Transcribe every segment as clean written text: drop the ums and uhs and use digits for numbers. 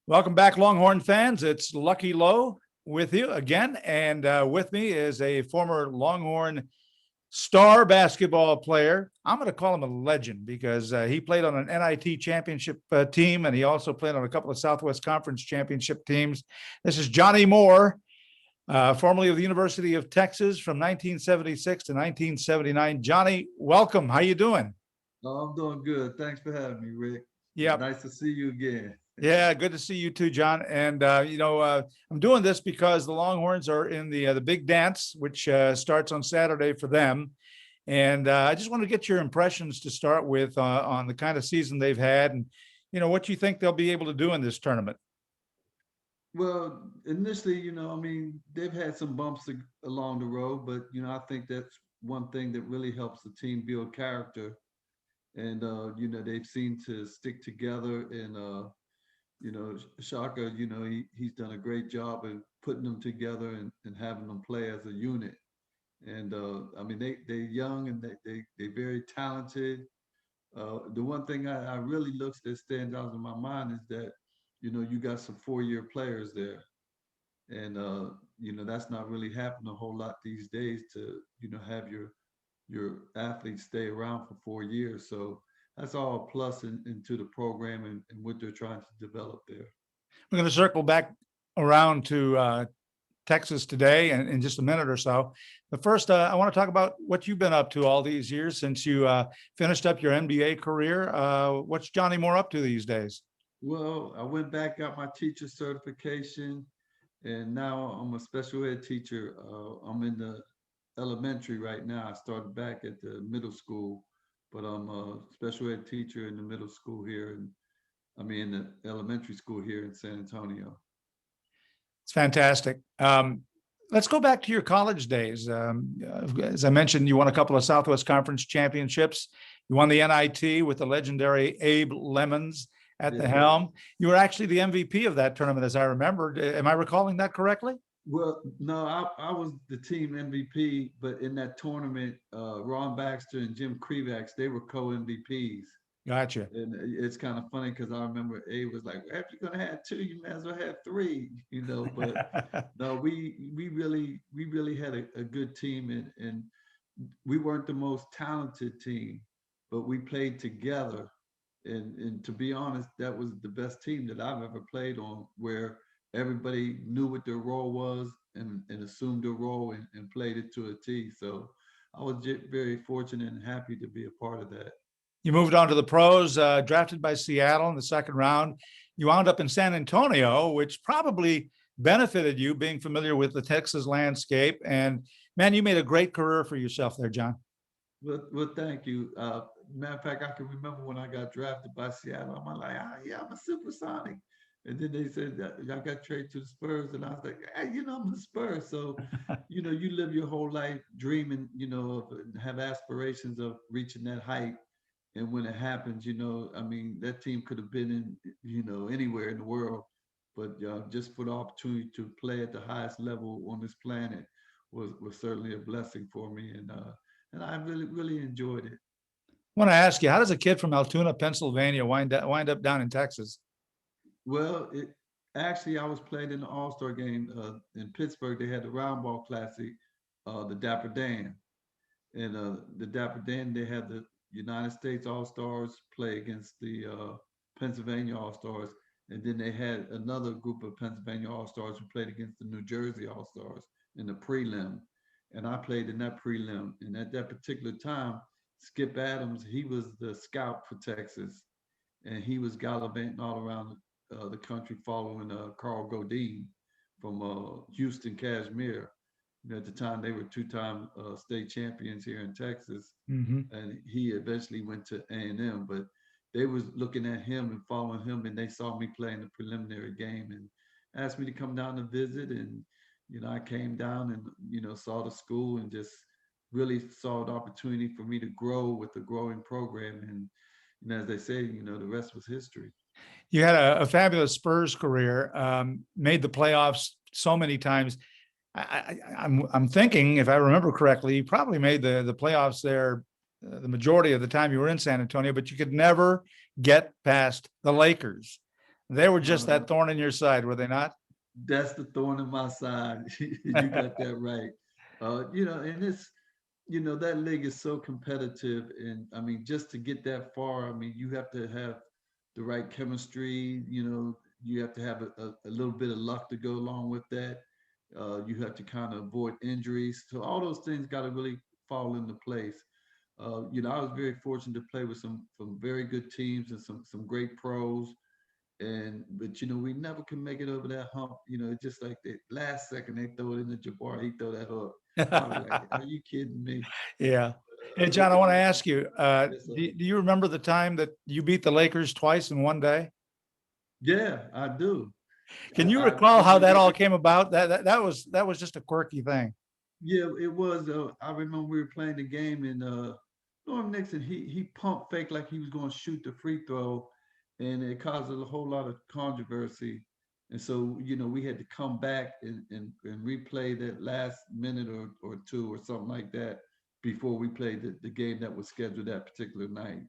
Welcome back, Longhorn fans. It's Lucky Lowe with you again. And with me is a former Longhorn star basketball player. I'm going to call him a legend because he played on an NIT championship team, and he also played on a couple of Southwest Conference championship teams. This is Johnny Moore, formerly of the University of Texas from 1976 to 1979. Johnny, welcome. How you doing? Oh, I'm doing good. Thanks for having me, Rick. Yeah. Nice to see you again. Yeah, good to see you too, John. And I'm doing this because the Longhorns are in the big dance, which starts on Saturday for them. And I just want to get your impressions to start with on the kind of season they've had, and what you think they'll be able to do in this tournament. Well, initially, they've had some bumps along the road, but I think that's one thing that really helps the team build character. And they've seemed to stick together. And Shaka, he's done a great job of putting them together and having them play as a unit. And they're young and they're very talented. The one thing I really looks that stands out in my mind is that you got some 4-year players there, and that's not really happening a whole lot these days to have your athletes stay around for 4 years. So that's all a plus into the program and what they're trying to develop there. We're going to circle back around to Texas today in just a minute or so. But first, I want to talk about what you've been up to all these years since you finished up your NBA career. What's Johnny Moore up to these days? Well, I went back, got my teacher certification, and now I'm a special ed teacher. I'm in the elementary right now. I started back at the middle school, but I'm a special ed teacher in the middle school here, and in the elementary school here in San Antonio. It's fantastic. Let's go back to your college days. As I mentioned, you won a couple of Southwest Conference championships. You won the NIT with the legendary Abe Lemons at the helm. You were actually the MVP of that tournament, as I remember. Am I recalling that correctly? Well, no, I was the team MVP, but in that tournament, Ron Baxter and Jim Krevax, they were co-MVPs. Gotcha. And it's kind of funny because I remember Abe was like, well, if you're gonna have two, you may as well have three, But no, we really had a good team, and we weren't the most talented team, but we played together. And to be honest, that was the best team that I've ever played on, where everybody knew what their role was and assumed their role and played it to a T. So I was very fortunate and happy to be a part of that. You moved on to the pros, drafted by Seattle in the second round. You wound up in San Antonio, which probably benefited you being familiar with the Texas landscape. And man, you made a great career for yourself there, John. Well, thank you. Matter of fact, I can remember when I got drafted by Seattle. I'm like, yeah, I'm a supersonic. And then they said that I got traded to the Spurs, and I was like, hey, I'm the Spurs. So, you live your whole life dreaming, of have aspirations of reaching that height. And when it happens, that team could have been in, anywhere in the world, but just for the opportunity to play at the highest level on this planet was certainly a blessing for me, and I really enjoyed it. I want to ask you, how does a kid from Altoona, Pennsylvania, wind up down in Texas? Well, actually, I was playing in the All-Star game in Pittsburgh. They had the Round Ball Classic, the Dapper Dan, and the Dapper Dan, they had the United States All-Stars play against the Pennsylvania All-Stars, and then they had another group of Pennsylvania All-Stars who played against the New Jersey All-Stars in the prelim, and I played in that prelim. And at that particular time, Skip Adams, he was the scout for Texas, and he was gallivanting all around the country following Carl Godine from Houston, Kashmir. At the time, they were two-time state champions here in Texas, and he eventually went to A&M. But they was looking at him and following him, and they saw me playing the preliminary game and asked me to come down to visit. And I came down and saw the school and just really saw the opportunity for me to grow with the growing program. And as they say, the rest was history. You had a fabulous Spurs career, made the playoffs so many times. I'm thinking, if I remember correctly, you probably made the playoffs there the majority of the time you were in San Antonio, but you could never get past the Lakers. They were just Uh, that thorn in your side, were they not? that's the thorn in my side. You got that right. And that league is so competitive, and I mean, just to get that far, I mean, you have to have the right chemistry. You have to have a little bit of luck to go along with that. You have to kind of avoid injuries. So all those things got to really fall into place. I was very fortunate to play with some very good teams and some great pros. But we never can make it over that hump. It's just like the last second they throw it in the Jabbar, he throw that hook. I was like, are you kidding me? Yeah. Hey, But John, I want to ask you, yes, sir. do you remember the time that you beat the Lakers twice in one day? Yeah, I do. Can you I recall how that all remember. came about? That was just a quirky thing. Yeah, it was. I remember we were playing the game, and Norm Nixon he pump fake like he was going to shoot the free throw, and it caused a whole lot of controversy. And so we had to come back and replay that last minute or two or something like that before we played the game that was scheduled that particular night.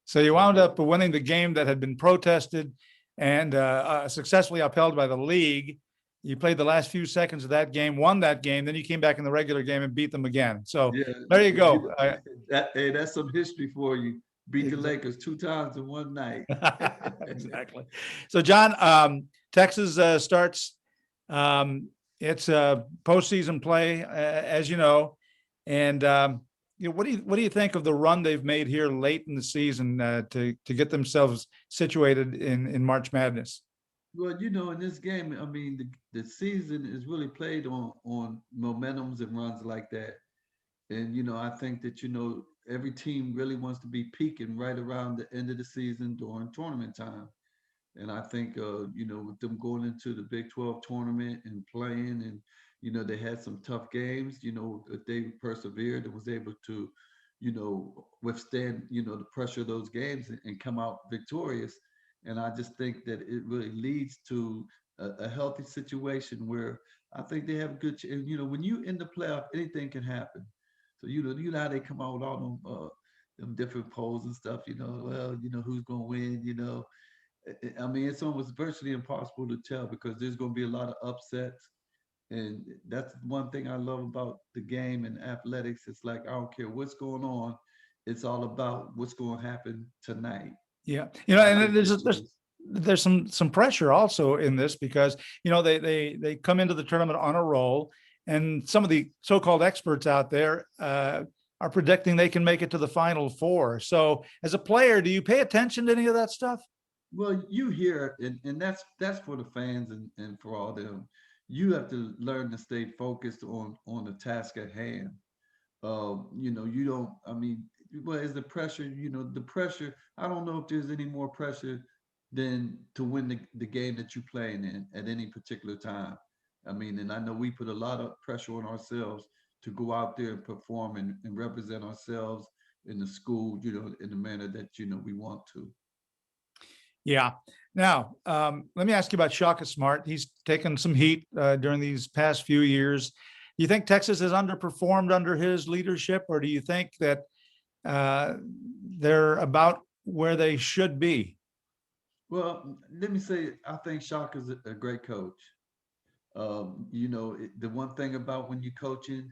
So you So wound up winning the game that had been protested and successfully upheld by the league. You played the last few seconds of that game, won that game, then you came back in the regular game and beat them again. So yeah, there you go. that's some history for you. Beat the Exactly. Lakers 2 times in one night. Exactly. So, John, Texas starts its postseason play, as you know, and what do you think of the run they've made here late in the season to get themselves situated in March Madness? Well, in this game, I mean, the season is really played on momentums and runs like that. And I think that every team really wants to be peaking right around the end of the season during tournament time. And I think with them going into the Big 12 tournament and playing, and they had some tough games. That they persevered and was able to withstand the pressure of those games and come out victorious. And I just think that it really leads to a healthy situation where I think they have a good. When you in the playoff, anything can happen. So how they come out with all them different polls and stuff. Well, who's gonna win. I mean, it's almost virtually impossible to tell because there's going to be a lot of upsets. And that's one thing I love about the game and athletics. It's like, I don't care what's going on. It's all about what's going to happen tonight. Yeah, And I and then think there's this there's was, there's some pressure also in this because they come into the tournament on a roll, and some of the so-called experts out there are predicting they can make it to the Final Four. So, as a player, do you pay attention to any of that stuff? well, you hear it, and that's for the fans and for all them. You have to learn to stay focused on the task at hand. You don't, I mean, well, is the pressure, the pressure, I don't know if there's any more pressure than to win the game that you're playing in at any particular time. I mean, and I know we put a lot of pressure on ourselves to go out there and perform and represent ourselves in the school, in the manner that, we want to. Yeah. Now, let me ask you about Shaka Smart. He's taken some heat during these past few years. Do you think Texas has underperformed under his leadership, or do you think that uh, they're about where they should be? Well, let me say, I think Shaka's a great coach. The one thing about when you're coaching,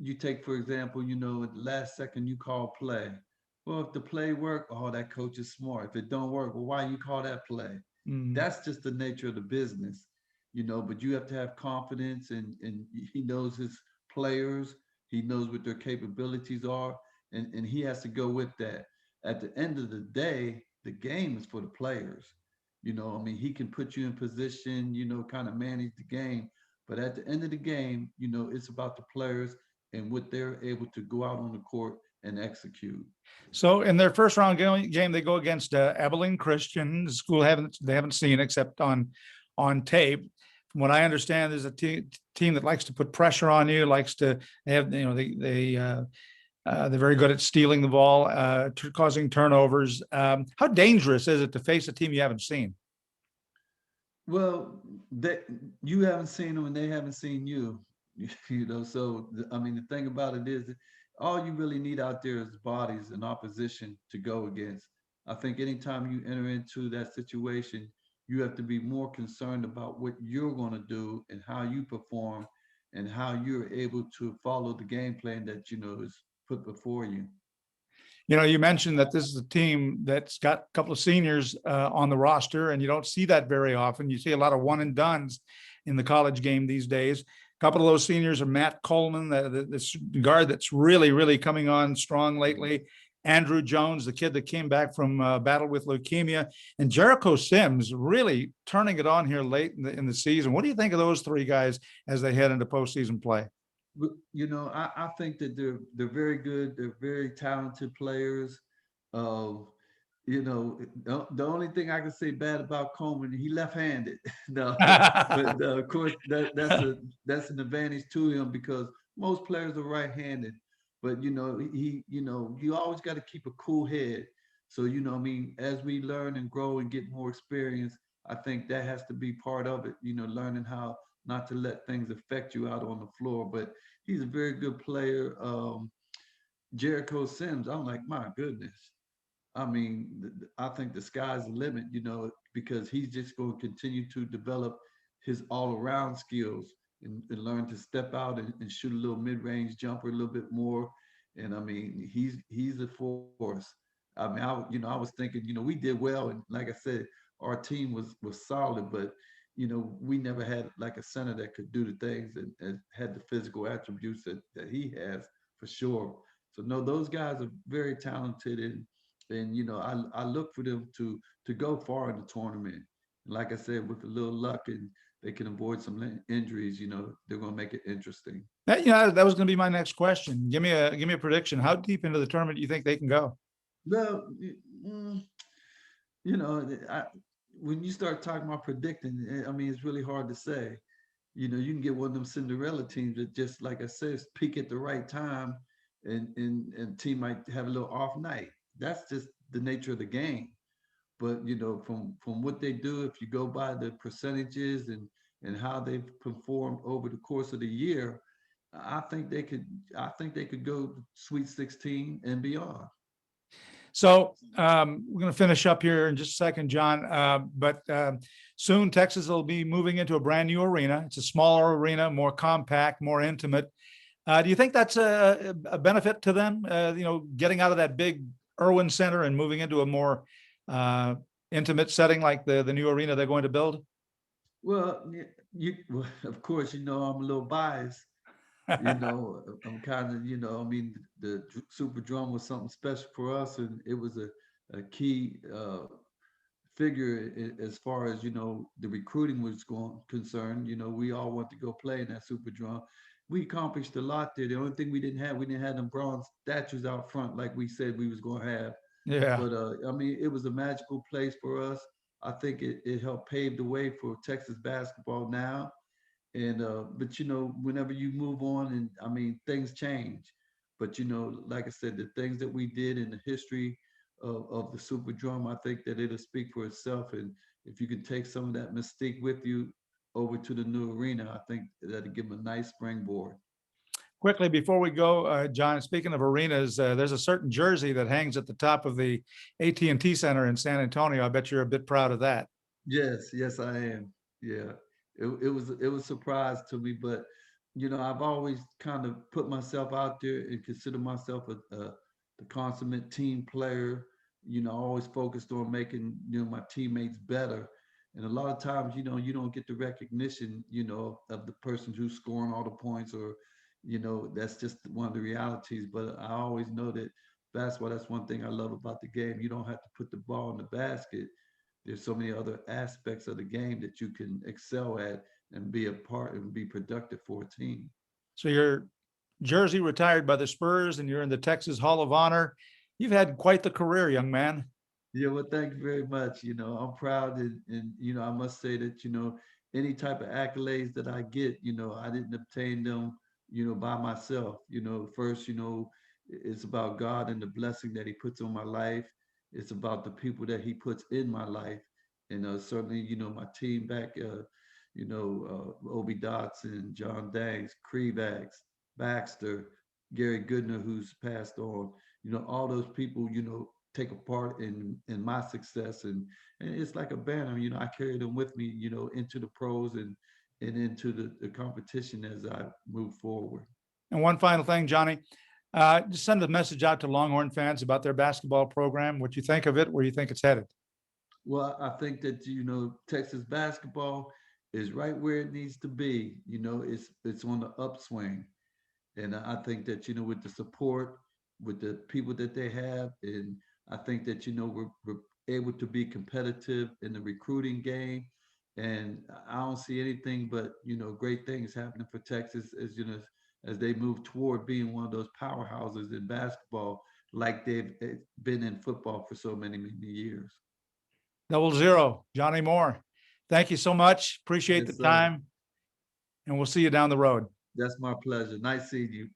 you take, for example, at the last second you call play. Well, if the play work, oh, that coach is smart. If it don't work, well, why you call that play? Mm. That's just the nature of the business, but you have to have confidence and he knows his players, he knows what their capabilities are, and he has to go with that. At the end of the day, the game is for the players. I mean, he can put you in position, kind of manage the game. But at the end of the game, it's about the players and what they're able to go out on the court and execute. So in their first round game, they go against Abilene Christian. The school they haven't seen except on tape. From what I understand, there's a team that likes to put pressure on you, likes to they have they're very good at stealing the ball, causing turnovers. How dangerous is it to face a team you haven't seen? Well, that you haven't seen them and they haven't seen you, So I mean, the thing about it is, that all you really need out there is bodies and opposition to go against. I think anytime you enter into that situation, You have to be more concerned about what you're going to do and how you perform and how you're able to follow the game plan that is put before you. You know, you mentioned that this is a team that's got a couple of seniors on the roster, and you don't see that very often. You see a lot of one and dones in the college game these days. A couple of those seniors are Matt Coleman, this guard that's really, really coming on strong lately. Andrew Jones, the kid that came back from battle with leukemia, and Jericho Sims really turning it on here late in the season. What do you think of those three guys as they head into postseason play? I think that they're very good. They're very talented players. Uh, the only thing I can say bad about Coleman, he left-handed. No, but of course that's an advantage to him because most players are right-handed. But you always got to keep a cool head. So I mean, as we learn and grow and get more experience, I think that has to be part of it. Learning how not to let things affect you out on the floor. But he's a very good player. Jericho Sims, I'm like, my goodness. I mean, I think the sky's the limit, because he's just going to continue to develop his all-around skills and learn to step out and shoot a little mid-range jumper a little bit more. And I mean, he's a force. I mean, I was thinking, we did well, and like I said, our team was solid, but we never had like a center that could do the things and had the physical attributes that he has for sure. So no, those guys are very talented, and I look for them to go far in the tournament. And like I said, with a little luck and they can avoid some injuries, they're going to make it interesting. That was going to be my next question. Give me a prediction. How deep into the tournament do you think they can go? Well, mm, when you start talking about predicting, I mean, it's really hard to say. You can get one of them Cinderella teams that just, like I said, peak at the right time, and team might have a little off night. That's just the nature of the game. But from what they do, if you go by the percentages and how they've performed over the course of the year, I think they could. I think they could go Sweet 16 and beyond. So we're going to finish up here in just a second, John. But soon Texas will be moving into a brand new arena. It's a smaller arena, more compact, more intimate. Do you think that's a benefit to them? Getting out of that big Irwin Center and moving into a more intimate setting like the new arena they're going to build? Well, well, of course, I'm a little biased. I'm kind of, I mean, the Super Drum was something special for us, and it was a key figure as far as the recruiting was concerned. We all want to go play in that Super Drum. We accomplished a lot there. The only thing we didn't have them bronze statues out front like we said we was going to have. Yeah. But I mean, it was a magical place for us. I think it helped pave the way for Texas basketball now. And but whenever you move on, and I mean, things change. But like I said, the things that we did in the history of the Super Drum, I think that it'll speak for itself. And if you can take some of that mystique with you over to the new arena, I think that'll give them a nice springboard. Quickly before we go, John, speaking of arenas, there's a certain jersey that hangs at the top of the AT&T Center in San Antonio. I bet you're a bit proud of that. Yes, yes, I am. Yeah, it was a surprise to me, but I've always kind of put myself out there and consider myself the consummate team player. Always focused on making my teammates better, and a lot of times you don't get the recognition of the person who's scoring all the points, or that's just one of the realities. But I always know that basketball. That's one thing I love about the game. You don't have to put the ball in the basket. There's so many other aspects of the game that you can excel at and be a part and be productive for a team. So your jersey retired by the Spurs and you're in the Texas Hall of Honor. You've had quite the career, young man. Yeah, well, thank you very much. I'm proud, and I must say that any type of accolades that I get, I didn't obtain them, by myself. First, it's about God and the blessing that He puts on my life. It's about the people that He puts in my life, and certainly, my team back, Obi Dotson, John Danks, Krevax, Baxter, Gary Goodner, who's passed on. All those people, take a part in my success, and it's like a banner. I carry them with me, into the pros and into the competition as I move forward. And one final thing, Johnny, just send a message out to Longhorn fans about their basketball program, what you think of it, where you think it's headed. Well, I think that Texas basketball is right where it needs to be. It's on the upswing, and I think that with the support, with the people that they have, and I think that we're able to be competitive in the recruiting game, and I don't see anything but great things happening for Texas as they move toward being one of those powerhouses in basketball, like they've been in football for so many years. 00, Johnny Moore. Thank you so much. Appreciate the Yes, sir. time. And we'll see you down the road. That's my pleasure. Nice seeing you.